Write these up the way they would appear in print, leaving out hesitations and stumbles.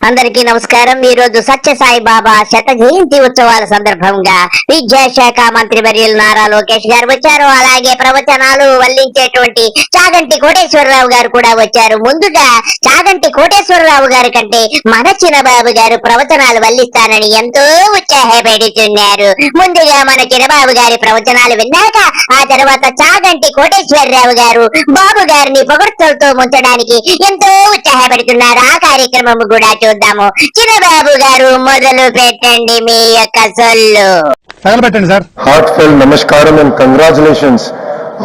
అందరికీ నమస్కారం. ఈ రోజు సత్యసాయి బాబా శత జయంతి ఉత్సవాల సందర్భంగా విద్యాశాఖ మంత్రి వర్యులు నారా లోకేష్ గారు వచ్చారు. అలాగే ప్రవచనాలు వల్లించేటువంటి చాగంటి కోటేశ్వరరావు గారు కూడా వచ్చారు. ముందుగా చాగంటి కోటేశ్వరరావు గారి కంటే మన చిన్నబాబు గారు ప్రవచనాలు వల్లిస్తానని ఎంతో ఉత్సాహపెడుతున్నారు. ముందుగా మన చిన్నబాబు గారి ప్రవచనాలు విన్నాక ఆ తర్వాత చాగంటి కోటేశ్వరరావు గారు బాబు గారిని పొగడ్తలతో ముంచడానికి ఎంతో ఉత్సాహపెడుతున్నారు. ఆ కార్యక్రమం కూడా చూద్దాము. చిన్నబాబు గారు మొదలు పెట్టండి మీ యొక్క సొల్లు. Heartfelt namaskaram and congratulations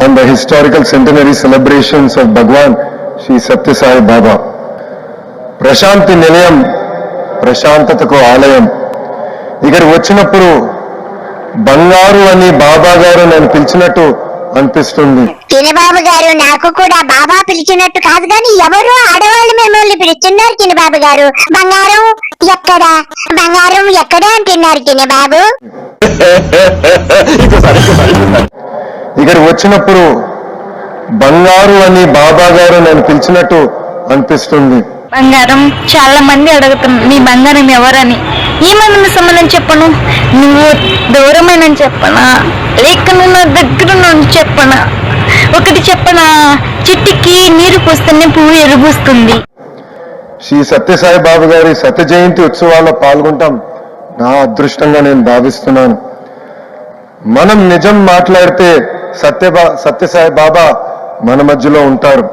on the historical centenary celebrations of Bhagwan Shri Satya Sai Baba. Prashanti నిలయం, ప్రశాంతతకు ఆలయం. ఇక్కడ వచ్చినప్పుడు బంగారు అని బాబా గారు నేను పిలిచినట్టు అనిపిస్తుంది. చిన్నబాబు గారు నాకు కూడా బాబా పిలిచినట్టు కాదు కానీ ఎవరు ఆడవాళ్ళు మిమ్మల్ని పిలుస్తున్నారు చిన్నబాబు గారు. బంగారం ఎక్కడ, బంగారం ఎక్కడ అంటున్నారు చిన్నబాబు. ఇక్కడ వచ్చినప్పుడు బంగారు అని బాబా గారు నేను పిలిచినట్టు అనిపిస్తుంది. బంగారం చాలా మంది అడుగుతున్నారు నీ బంగారం ఎవరని. ఏమన్నా సంబంధం చెప్పను, నువ్వు దూరమైన చెప్పనా లేక నువ్వు నా దగ్గర నుండి చెప్పనా? ఒకటి చెప్పనా, చెట్టుకి నీరు పోస్తేనే పువ్వు ఎరుబూస్తుంది. శ్రీ సత్యసాయి బాబు గారి శత జయంతి ఉత్సవాల్లో పాల్గొంటాం నా అదృష్టంగా నేను భావిస్తున్నాను. మనం నిజం మాట్లాడితే సత్యసాయి బాబా మన మధ్యలో ఉంటారు.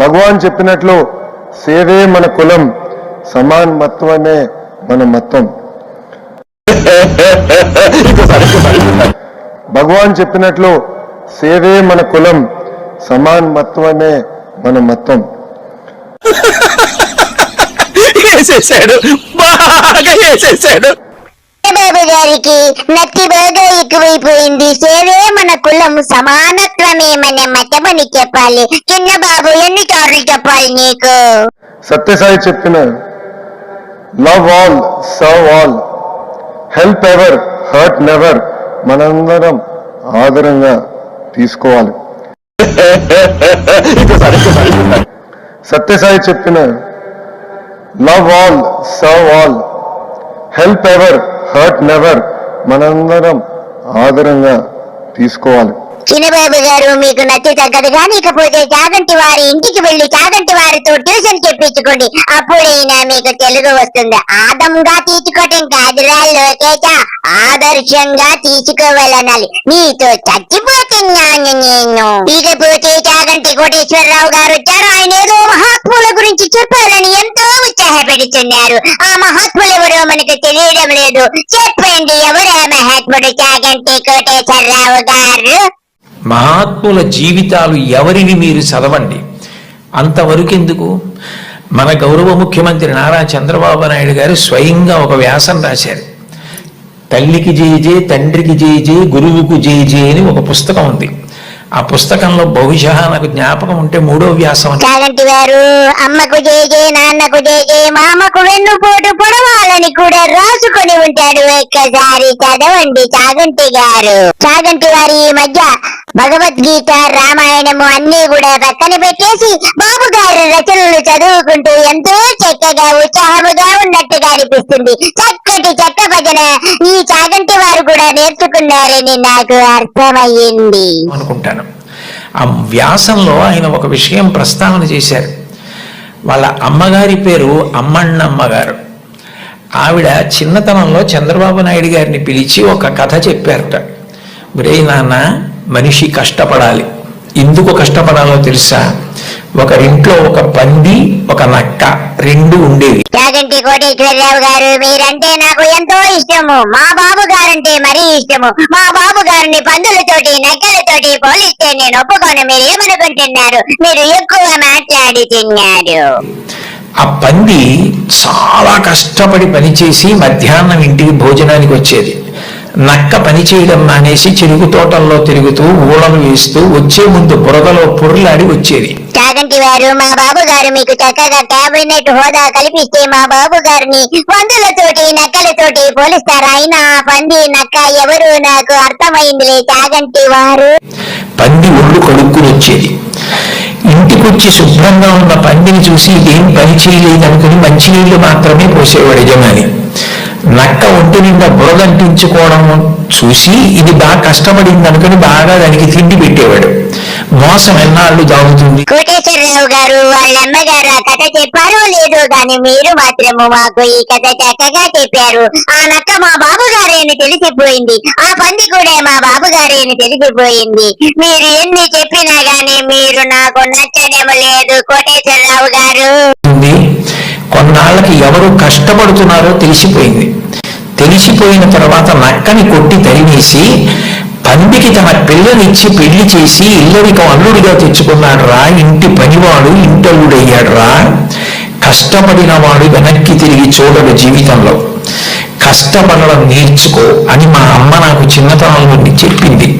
భగవాన్ చెప్పినట్లు సేవే మన కులం, సమానత్వమే మన మతం. భగవాన్ చెప్పినట్లు సేవే మన కులం, సమానత్వమే మన మతం. బాబు గారికి నత్తి బాగా ఎక్కువైపోయింది. సేవే మన కులం, సమానత్వమే మన మతమని చెప్పాలి. చిన్న బాబు ఎన్నిసార్లు చెప్పాలి నీకు? సత్యసాయి చెప్పిన love all, serve all, help ever, hurt never మనందరం ఆదరంగా తీసుకోవాలి. సత్యసాయి చెప్పిన love all, serve all, help ever, hurt never మనందరం ఆదరంగా తీసుకోవాలి. చిన్నబాబు గారు మీకు నచ్చి తగ్గదు కానీ ఇకపోతే చాగంటి వారి ఇంటికి వెళ్లి చాగంటి వారితో ట్యూషన్ చెప్పించుకోండి. అప్పుడైనా మీకు తెలుగు వస్తుంది. ఆదంగా తీసుకోవటం కాదురా లోకేశ, ఆదర్శంగా తీసుకోవాలనాలి. నీతో చచ్చిపోతున్నాను నేను. ఇకపోతే చాగంటి కోటేశ్వరరావు గారు వచ్చారు. ఆయన ఏదో మహాత్ముల గురించి చెప్పాలని ఎంతో ఉత్సాహపెడుతున్నారు. ఆ మహాత్ములు ఎవరో మనకు తెలియడం లేదు. చెప్పండి, ఎవరా మహాత్ముడు చాగంటి కోటేశ్వరరావు గారు? మహాత్ముల జీవితాలు ఎవరిని మీరు చదవండి, అంతవరకు ఎందుకు. మన గౌరవ ముఖ్యమంత్రి నారా చంద్రబాబు నాయుడు గారు స్వయంగా ఒక వ్యాసం రాశారు. తల్లికి జేజే, తండ్రికి జేజే, గురువుకు జేజే అని ఒక పుస్తకం ఉంది. ఆ పుస్తకంలో బహుశా నాకు జ్ఞాపకం ఉంటే 3వ వ్యాసం. చాగంటి వారు అమ్మకు జేజే, నాన్నకు జేజే, మామకు వెన్నుపోటు పొడవాలని కూడా రాసుకొని ఉంటాడు. ఒక్కసారి చదవండి చాగంటి గారు. చాగంటి వారి ఈ మధ్య భగవద్గీత, రామాయణము అన్ని కూడా పక్కన పెట్టేసి బాబు గారి రచనలు చదువుకుంటూ ఎంతో చక్కగా ఉత్సాహముగా ఉన్నట్టుగా అనిపిస్తుంది. చక్కటి చెక్క భజన ఈ చాగంటి వారు కూడా నేర్చుకున్నారని నాకు అర్థమయ్యింది అనుకుంటాను. ఆ వ్యాసంలో ఆయన ఒక విషయం ప్రస్తావన చేశారు. వాళ్ళ అమ్మగారి పేరు అమ్మಣ್ಣమ్మ గారు. ఆవిడ చిన్నతనంలో చంద్రబాబు నాయుడు గారిని పిలిచి ఒక కథ చెప్పారట. ఒరే నాన్న, మనిషి కష్టపడాలి. ఎందుకు కష్టపడాలో తెలుసా? ఒకరింట్లో ఒక పంది, ఒక నక్క రెండు ఉండేవి. చాగంటి కోటేశ్వరరావు గారు మీరంటే నాకు ఎంతో ఇష్టము. మా బాబు గారంటే మరీ ఇష్టము. మా బాబు గారిని పందులతోటి, నక్కలతోటి పోలిస్తే నేను ఒప్పుకోను. మీరు ఏమనుకుంటున్నారు? మీరు ఎక్కువ మాట్లాడుతున్నారు. ఆ పంది చాలా కష్టపడి పనిచేసి మధ్యాహ్నం ఇంటికి భోజనానికి వచ్చేది. నక్క పని చేయడం మానేసి చెరుకు తోటల్లో తిరుగుతూ ఊళలు వేస్తూ వచ్చే ముందు బురదలో పొరులాడి వచ్చేది. చాగంటి వారు, మా బాబు గారు మీకు చక్కగా కేబినెట్ హోదా కల్పిస్తే మా బాబు గారిని పందులతోటి నక్కలతోటి పోలిస్తారు. అయినా పంది నక్క ఎవరు నాకు అర్థమైందిలే చాగంటి వారు. పంది ఒళ్ళు కడుక్కుని వచ్చేది. ఇంటికొచ్చి శుభ్రంగా ఉన్న పందిని చూసి ఇదేం పని చేయలేదనుకుని మంచినీళ్లు మాత్రమే పోసేవాడు యజమాని. నక్క ఒంటి నిండా బురదంటించుకోవడం చూసి ఇది బాగా కష్టపడింది అనుకుని బాగా దానికి తిండి పెట్టేవాడు. మోసం ఎన్నాళ్ళు దాగుతుంది. కోటేశ్వరరావు గారు వాళ్ళ అమ్మగారు ఆ కథ చెప్పారో లేదో గాని మీరు మాత్రము మాకు ఈ కథ చక్కగా చెప్పారు. ఆ నక్క మా బాబు గారేని తెలిసిపోయింది, ఆ పంది కూడా మా బాబు గారేని తెలిసిపోయింది. మీరు ఎన్ని చెప్పినా గాని మీరు నాకు నచ్చడం లేదు కోటేశ్వరరావు గారు. కొన్నాళ్ళకి ఎవరు కష్టపడుతున్నారో తెలిసిపోయింది. తెలిసిపోయిన తర్వాత నక్కని కొట్టి తరిమేసి పందికి తన పిల్లనిచ్చి పెళ్లి చేసి ఇల్లరికం అల్లుడిగా తెచ్చుకున్నాడు రా. ఇంటి పనివాడు ఇంటల్లుడయ్యాడు రా. కష్టపడిన వాడు వెనక్కి తిరిగి చూడడు జీవితంలో. కష్టపడడం నేర్చుకో అని మా అమ్మ నాకు చిన్నతనం నుండి చెప్పింది.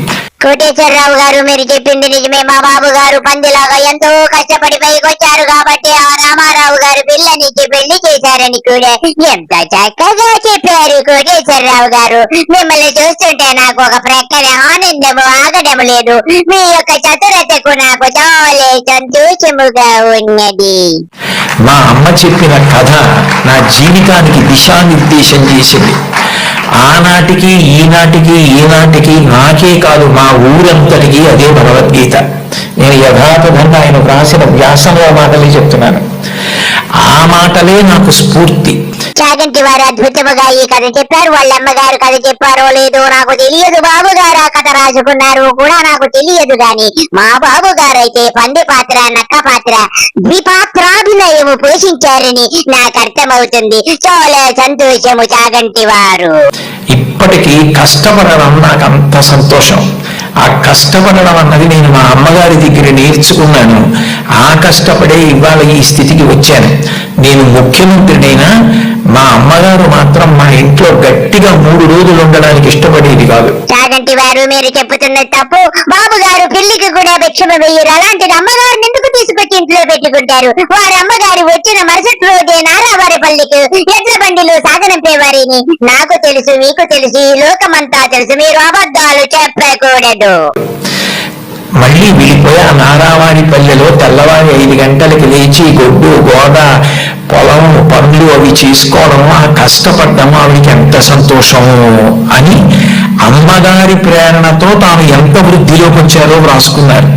కోటేశ్వరరావు గారు మీరు చెప్పింది నిజమే. మా బాబు గారు పందిలాగా ఎంతో కష్టపడి పైకి వచ్చారు కాబట్టి ఆ రామారావు గారు పిల్లనికి పెళ్లి చేశారని కూడా ఎంత చక్కగా చెప్పారు కోటేశ్వరరావు గారు. మిమ్మల్ని చూస్తుంటే నాకు ఒక ప్రక్కన ఆనందము ఆగడం లేదు. మీ యొక్క చతురతకు నాకు చాలా సంతోషముగా ఉన్నది. మా అమ్మ చెప్పిన కథ నా జీవితానికి దిశానిర్దేశం చేసింది. ఆనాటికి ఈనాటికి నాకే కాదు మా ఊరంతటికి అదే భగవద్గీత. నేను యథాతథంగా ఆయన వ్రాసిన వ్యాసంలో మాటలే చెప్తున్నాను. ఆ మాటలే నాకు స్ఫూర్తి. చాగంటి వారు అద్భుతముగా ఈ కథ చెప్పారు. వాళ్ళ అమ్మగారు కథ చెప్పారో లేదో నాకు తెలియదు. బాబు గారు ఆ కథ రాసుకున్నారు కూడా నాకు తెలియదు. గాని మా బాబు గారైతే పంది పాత్ర నక్క పాత్ర ద్విపాత్రాభినయము పోషించారని నాకు అర్థమవుతుంది. చాలా సంతోషము చాగంటి వారు. ఇప్పటికీ కష్టపడడం నాకు అంత సంతోషం. ఆ కష్టపడడం అన్నది నేను మా అమ్మగారి దగ్గర నేర్చుకున్నాను. ఆ కష్టపడే ఇవాళ ఈ స్థితికి వచ్చాను. నేను ముఖ్యమంత్రినైనా మా అమ్మగారు మాత్రం మా ఇంట్లో గట్టిగా 3 రోజులు ఉండడానికి ఇష్టపడేది కాదు. చాగంటి వారు మీరు చెప్పుతున్నది తప్పు. బాబు గారు పెళ్లికి కూడా భిక్షమ వెయ్యరు. అలాంటిది అమ్మగారిని ఎందుకు తీసుకొచ్చి ఇంట్లో పెట్టుకుంటారు? వారి అమ్మగారు వచ్చిన మరుసటి రోజే నారావారి పల్లికి ఎడ్ల బండిలో సాగనంపేవారిని నాకు తెలుసు, మీకు తెలుసు, ఈ లోకమంతా తెలుసు. మీరు అబద్ధాలు చెప్పకూడదు. మళ్ళీ వెళ్ళిపోయి ఆ నారావారి పల్లెలో తెల్లవారి 5 గంటలకి లేచి గొడ్డు గోద పొలం పనులు అవి చేసుకోవడం, ఆ కష్టపడ్డము ఆవిడికి ఎంత సంతోషము అని అమ్మగారి ప్రేరణతో తాను ఎంత వృద్ధిలోకి వచ్చారో వ్రాసుకున్నారు.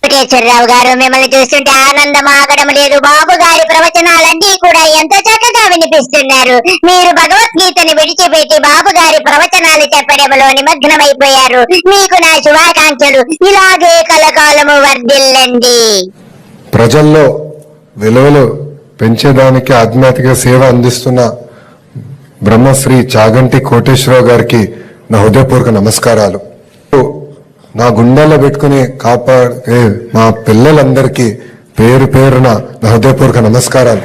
కోటేశ్వరరావు గారు మిమ్మల్ని చూస్తుంటే ఆనందం ఆగడం లేదు. బాబు గారి ప్రవచనాలన్నీ కూడా ఎంత చక్కగా వినిపిస్తున్నారు. మీరు భగవద్గీతని విడిచిపెట్టి బాబు గారి ప్రవచనాలు చెప్పడంలో నిమగ్నమైపోయారు. మీకు నా శుభాకాంక్షలు. ఇలాగే కలకాలము వర్ధిల్లండి. ప్రజల్లో విలువలు పెంచేదానికి ఆధ్యాత్మిక సేవ అందిస్తున్న బ్రహ్మశ్రీ చాగంటి కోటేశ్వరరావు గారికి నా హృదయపూర్వక నమస్కారాలు. నా గుండెల్లో పెట్టుకుని కాపాడే మా పిల్లలందరికీ పేరు పేరున నా హృదయపూర్వక నమస్కారాలు.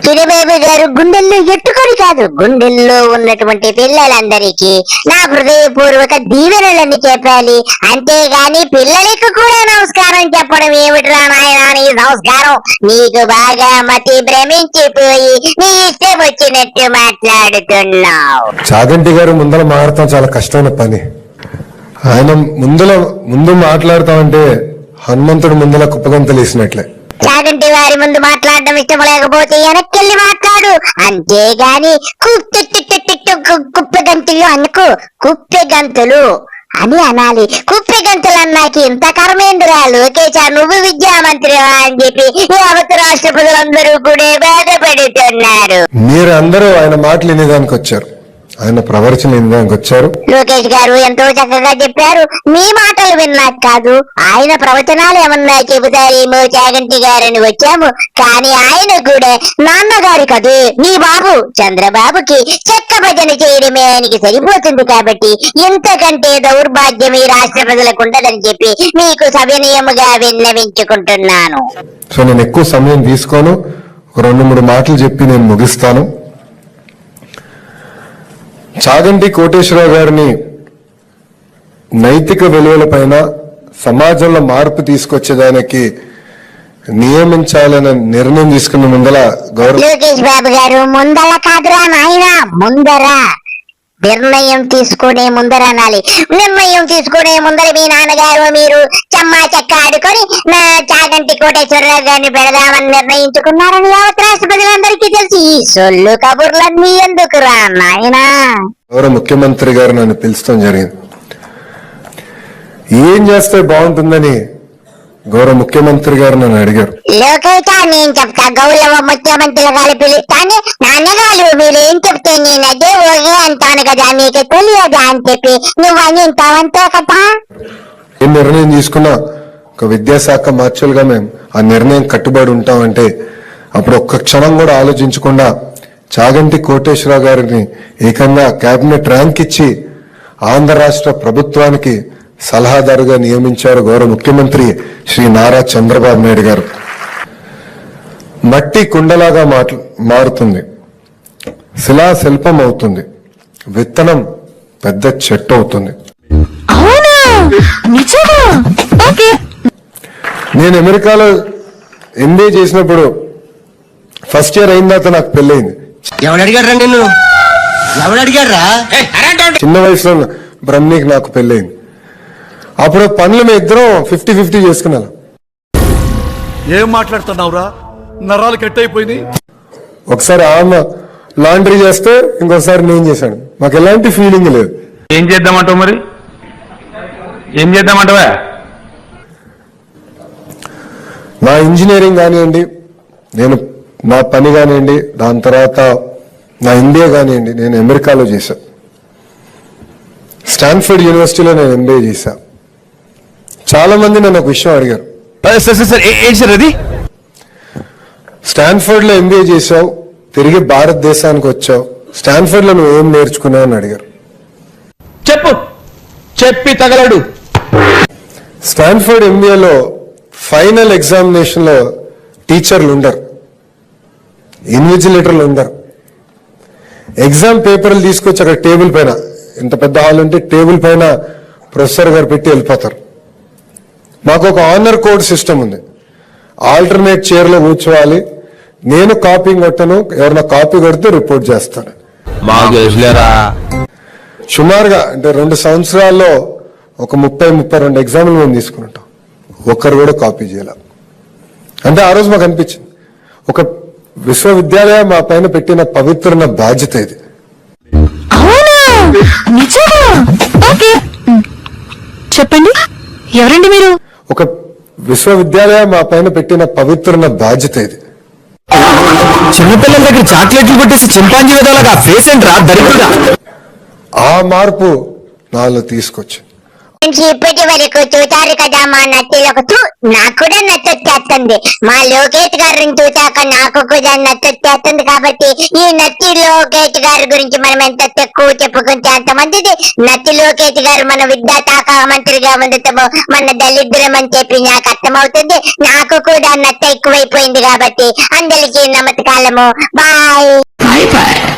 చిరబాబు గారు గుండెల్లో ఎట్టుకొని కాదు, గుండెల్లో ఉన్నటువంటి పిల్లలందరికీ నా హృదయపూర్వక దీవెనలని చెప్పాలి. అంతేగాని పిల్లలకు కూడా నమస్కారం చెప్పడం ఏమిట్రా నాయనా నీ సంస్కారం? నీకు బాగా మతి భ్రమించిపోయి నీ ఇష్టం వచ్చినట్టు మాట్లాడుతున్నావు. చాగంటి గారు ముందర మాట్లాడటం చాలా కష్టమైన పని. ఆయన ముందు మాట్లాడతామంటే హనుమంతుడు ముందర కుప్పగంతలు వేసినట్లే. చాగంటి వారి ముందు మాట్లాడడం ఇష్టం లేకపోతే వెనక్కెళ్ళి మాట్లాడు. అంతేగాని కుప్పెగంతులు అనుకో, కుప్పెగంతులు అని అనాలి. కుప్పెగంతులు అన్నాకి ఇంత కర్మేంద్రా లోకేశ, నువ్వు విద్యామంత్రి అని చెప్పి యావత్ రాష్ట్రపతులందరూ కూడా బాధపడుతున్నారు. మీరందరూ ఆయన మాటలు వినేదానికి వచ్చారు, ఆయన ప్రవచనం వినడానికి వచ్చారు. లోకేష్ గారు ఎంతో చక్కగా చెప్పారు. మీ మాటలు విన్నాక కాదు, ఆయన ప్రవచనాలు ఏమన్నా చెబుతారేమో చాగంటి గారని వచ్చాము. కానీ ఆయన కూడా నాన్నగారి కదే నీ బాబు చంద్రబాబుకి చెక్క భజన చేయడమే ఆయనకి సరిపోతుంది. కాబట్టి ఇంతకంటే దౌర్భాగ్యం ఈ రాష్ట్ర ప్రజలకు ఉండదని చెప్పి మీకు సవినయముగా విన్నవించుకుంటున్నాను. సో నేను ఎక్కువ సమయం తీసుకోను, 2-3 మాటలు చెప్పి నేను ముగిస్తాను. చాగంటి కోటేశ్వరరావు గారిని నైతిక విలువల పైన సమాజంలో మార్పు తీసుకొచ్చేదానికి నియమించాలనే నిర్ణయం తీసుకున్న ముందల గౌరవ లోకేష్ బాబు గారు ముందల కాదురా నాయన ముందర నిర్ణయం తీసుకునే ముందర అనాలి. నిర్ణయం తీసుకునే ముందర మీ నాన్నగారు మీరు చెమ్మా చెక్క ఆడుకొని నా చాగంటి కోటేశ్వరరావు గారిని పెడదామని నిర్ణయించుకున్నారని యావత్ రాష్ట్ర ప్రజలందరికీ తెలిసి ఈ సొల్లు కబుర్లన్నీ ఎందుకురా నాయనా? గౌరవ ముఖ్యమంత్రి గారు నన్ను పిలుస్తాం జరిగింది. ఏం చేస్తే బాగుంటుందని గౌరవ ముఖ్యమంత్రి గారు నన్ను అడిగారు. లోకేష్ నేను చెప్తా, గౌరవ ముఖ్యమంత్రి గారు పిలుస్తాను. నాన్నగారు మీరు ఏం చెప్తే నేను అదే ఓగే అంటాను కదా, నీకు తెలియదా అని చెప్పి నువ్వు అని ఇంతవంతే కదా. ఏ నిర్ణయం తీసుకున్నా ఒక విద్యాశాఖ మార్చులుగా మేము ఆ నిర్ణయం కట్టుబడి ఉంటామంటే అప్పుడు ఒక్క క్షణం కూడా ఆలోచించకుండా చాగంటి కోటేశ్వరరావు గారిని ఏకంగా కేబినెట్ ర్యాంక్ ఇచ్చి ఆంధ్ర రాష్ట్ర ప్రభుత్వానికి సలహాదారుగా నియమించారు గౌరవ ముఖ్యమంత్రి శ్రీ నారా చంద్రబాబు నాయుడు గారు. మట్టి కుండలాగా మారుతుంది, శిలా శిల్పం అవుతుంది, విత్తనం పెద్ద చెట్టు అవుతుంది. నేను అమెరికాలో ఎంబీఏ చేసినప్పుడు ఫస్ట్ ఇయర్ అయిన తర్వాత నాకు పెళ్ళయింది. చిన్న వయసులో బ్రహ్మీకి నాకు పెళ్ళయింది. అప్పుడు పనులు మేము ఇద్దరం 50-50 చేసుకున్నాం. ఏం మాట్లాడుతున్నావురా, నరాలు కట్ అయిపోయింది. ఒకసారి ఆమె లాండ్రీ చేస్తే ఇంకోసారి నేను చేశాను. మాకు ఎలాంటి ఫీలింగ్ లేదు. ఏం చేద్దామంటావు మరి? ఏం చేద్దామంటావా? నా ఇంజనీరింగ్ కానివ్వండి, నేను నా పని కానివ్వండి, దాని తర్వాత నా ఎంబీఏ కానివ్వండి, నేను అమెరికాలో చేశాను. స్టాన్ఫర్డ్ యూనివర్సిటీలో నేను ఎంబీఏ చేశాను. చాలా మంది నన్ను ఒక విషయం అడిగారు, ఏంటి సార్ అది? స్టాన్ఫర్డ్ లో ఎంబీఏ చేశావు, తిరిగి భారతదేశానికి వచ్చావు, స్టాన్ఫర్డ్ లో నువ్వు ఏం నేర్చుకున్నావు అని అడిగారు. చెప్పు, చెప్పి తగలడు. స్టాన్ఫర్డ్ ఎంబీఏలో ఫైనల్ ఎగ్జామినేషన్ లో టీచర్లు ఉండరు, ఇన్విజిలేటర్లు ఉండరు. ఎగ్జామ్ పేపర్లు తీసుకొచ్చి అక్కడ టేబుల్ పైన, ఇంత పెద్ద హాల్ ఉంటే టేబుల్ పైన ప్రొఫెసర్ గారు పెట్టి వెళ్ళిపోతారు. మాకు ఒక ఆనర్ కోడ్ సిస్టమ్ ఉంది. ఆల్టర్నేట్ చైర్ లో కూర్చోవాలి. నేను కాపీ కొట్టను, ఎవరైనా కాపీ కొడితే రిపోర్ట్ చేస్తాను. సుమారుగా అంటే 2 సంవత్సరాల్లో ఒక 30-32 ఎగ్జామ్లు మేము తీసుకుంటాం. ఒక్కరు కూడా కాపీ చేయాల. అంటే ఆ రోజు మాకు అనిపించింది, ఒక విశ్వవిద్యాలయం మా పైన పెట్టిన పవిత్రమైన బాధ్యత ఇది. చెప్పండి, ఎవరండి మీరు? ఒక విశ్వవిద్యాలయం మా పైన పెట్టిన పవిత్రమైన బాధ్యత ఇది. చిన్నపిల్లల దగ్గర చాక్లెట్లు పెట్టేసి చింపాంజీ విధాలుగా ఫేస్ ఏంట్రా దరిద్రుడా? ఆ మార్పు నాలో తీసుకొచ్చింది. ఇప్పటి వరకు చూచారు కదా మా నత్తిలకు నాకు కూడా నచ్చొచ్చేస్తుంది. మా లోకేష్ గారిని చూసాక నాకు కూడా నచ్చొచ్చేస్తుంది. కాబట్టి ఈ నత్తి లోకేష్ గారి గురించి మనం ఎంత తక్కువ చెప్పుకుంటే అంత మంచిది. నత్తి లోకేష్ గారు మన విద్యాశాఖ మంత్రిగా ఉండటము మన దళిద్రం అని చెప్పి నాకు అర్థమవుతుంది. నాకు కూడా నత్త ఎక్కువైపోయింది కాబట్టి అందరికీ నమస్కారము. బాయ్.